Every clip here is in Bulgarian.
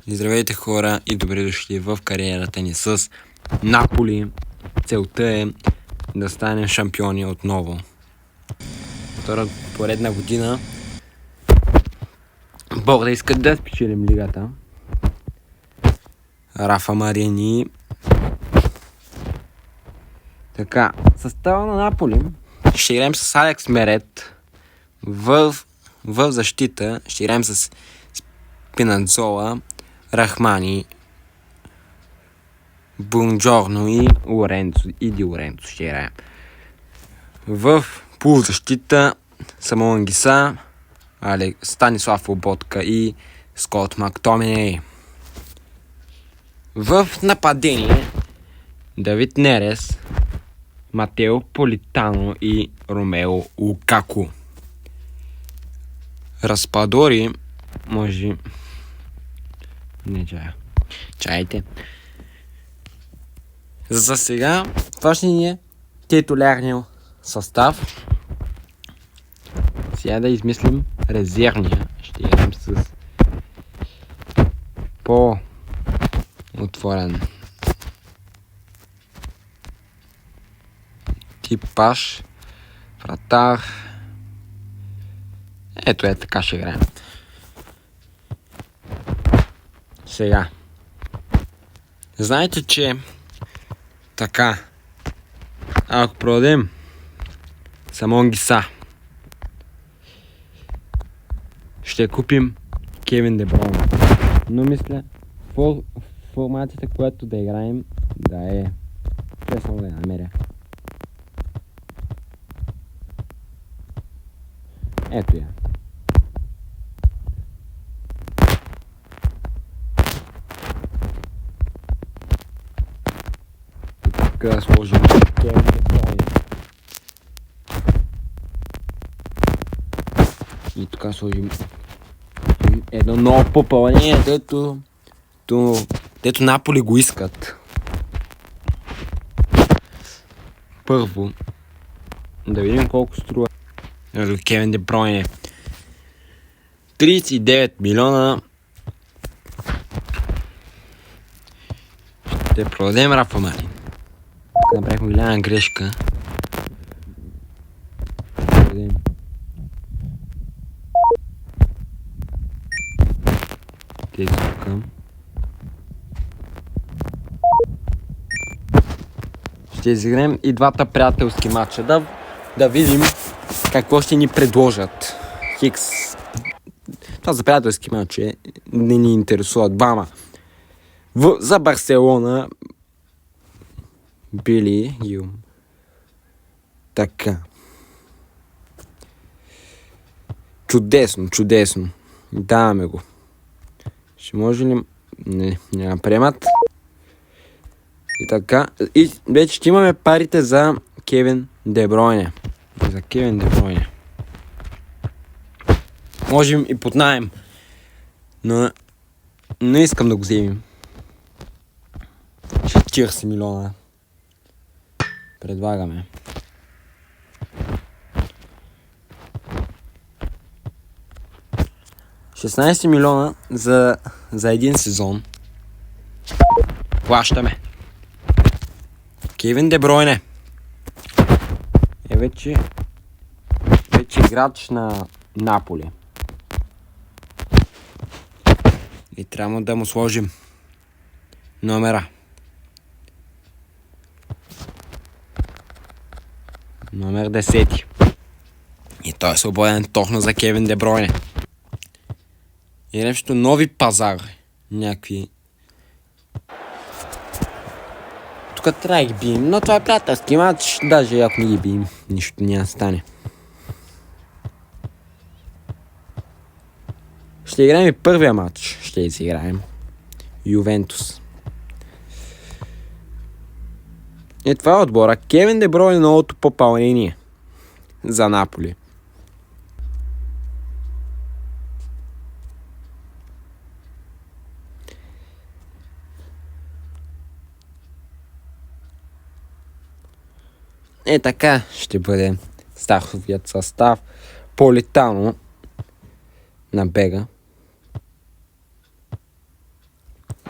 Здравейте хора и добре дошли в кариерата ни с Наполи. Целта е да станем шампиони отново. Втора поредна година Бог да искат да спечелим лигата. Рафа Мариани. Така, състава на Наполи ще играем с Алекс Мерет в защита. Ще играем с Спиназола, Рахмани, Бунджорно и Ди Лоренцо ще играем. В полузащита Самуел Ангиса, Станислав Лоботка и Скот Мактоминей. В нападение Давид Нерес, Матео Политано и Ромео Лукаку. Разпадори може... Не чая. Чайте. За сега това ще ни е титулярния състав. Сега да измислим резервния. Ще играем с по-отворен типаж, вратар. Ето е, така ще играем. Сега. Знаете, че така, ако продадем Самуел Ангиса, ще купим Кевин Де Бройне. Но мисля, формацията, която да играем, да е... Те само да я намеря. Ето я. Така сложим Кевин Де Бройне. И така сложим едно ново попълнение, дето Наполи го искат. Първо, да видим колко струва Кевин Де Бройне. 39 милиона. Ще продадем Рафа Мариани. Направихме голяма грешка. Тези тук. Ще изиграем и двата приятелски матча. Да видим какво ще ни предложат. Хикс. Това за приятелски матчи не ни интересуват. Бама. За Барселона Били Юм. Така. Чудесно. Даваме го. Ще може ли... Не, няма приемат. И така. И вече ще имаме парите за Кевин Де Бройне. Можем и под наем. Но не искам да го вземем. 40 милиона. Предлагаме. $16 милиона за един сезон. Плащаме. Кевин Де Бройне е вече играч на Наполи. И трябва да му сложим номера. Номер 10. И той е свободен точно за Кевин Де Бройне. И нещо нови пазари. Някакви. Тук трябва да ги бием, но това е приятелски матч. Даже ако не ги бием, нищо няма стане. Ще играем и първия матч. Ще изиграем. Ювентус. И това е отбора. Кевин Де Бройне е новото попълнение за Наполи. Така ще бъде стартовият състав. Политано на бега.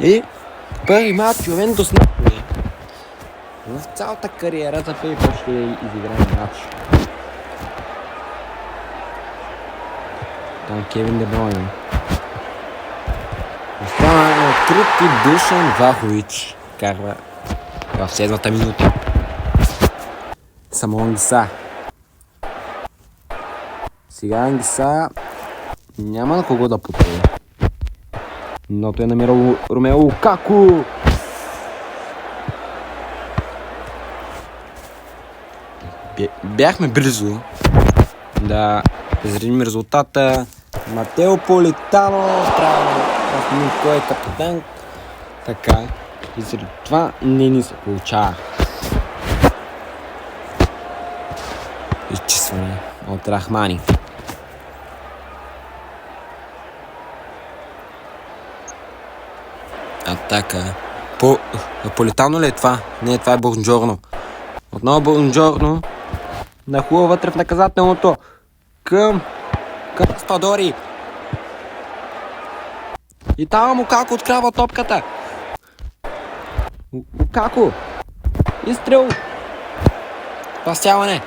И първи матч Ювентус Наполи. В цялата кариера за първи път ще изиграем матч. Там Кевин Де Бройне. Остана открит и Душан Влахович. Карва в седмата минута. Само Ангиса. Сега Ангиса няма на кого да потъде. Но той е намирал Ромео Лукаку. Бяхме близо да изредим резултата. Матео Политано трябва да сменим кой е капитан. Така. И заради това не ни се получава. Изчистване от Рахмани. Атака. Политано ли е това? Не, това е Бонджорно. Отново Бонджорно. Нахлува вътре в наказателното. Към Спадори. И там Лукаку открива топката. Лукаку. Изстрел. Спасяване.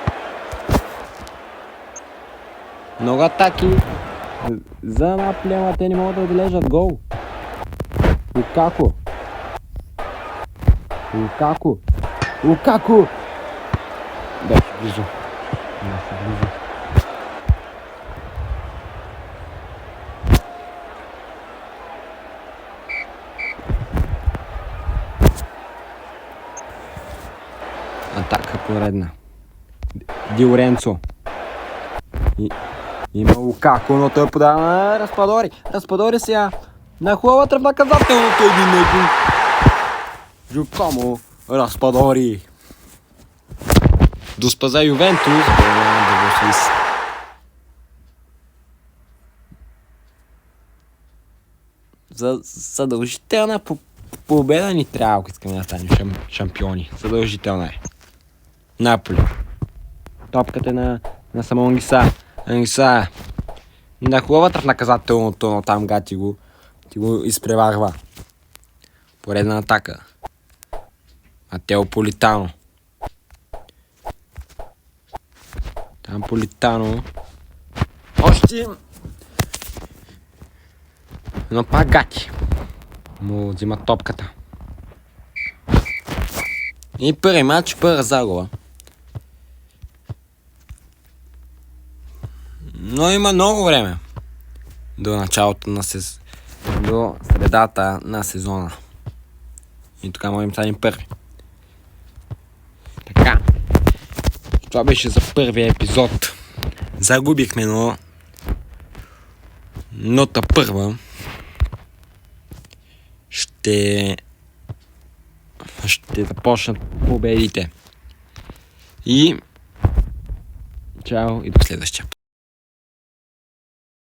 Много атаки. За Наполи, ама те не могат да отбележат гол. Лукаку. Лукаку. Лукаку. Беше близо. Беше близо. Атака поредна. Ди Лоренцо. Има Лукаку, но той подава на Распадори. Распадори сега нахлува вътре в наказателното 1-1. Жукомо Распадори. Доспаза Ювентус. За задължителна победа ни трябва, ако искаме да станем шампиони. Задължителна е. Наполи. Топката е на само Ангиса. Ангиса. Нахлува вътре в наказателното, но там гати го изпреварва. Поредна атака. Матео Политано. Там Политано. Още. Но пак гати му взима топката. И първи матч, първа загуба. Но има много време до началото на до средата на сезона. И така можем да станем първи. Така. Това беше за първия епизод. Загубихме, но нота първа ще започнат победите. И чао и до следващия път.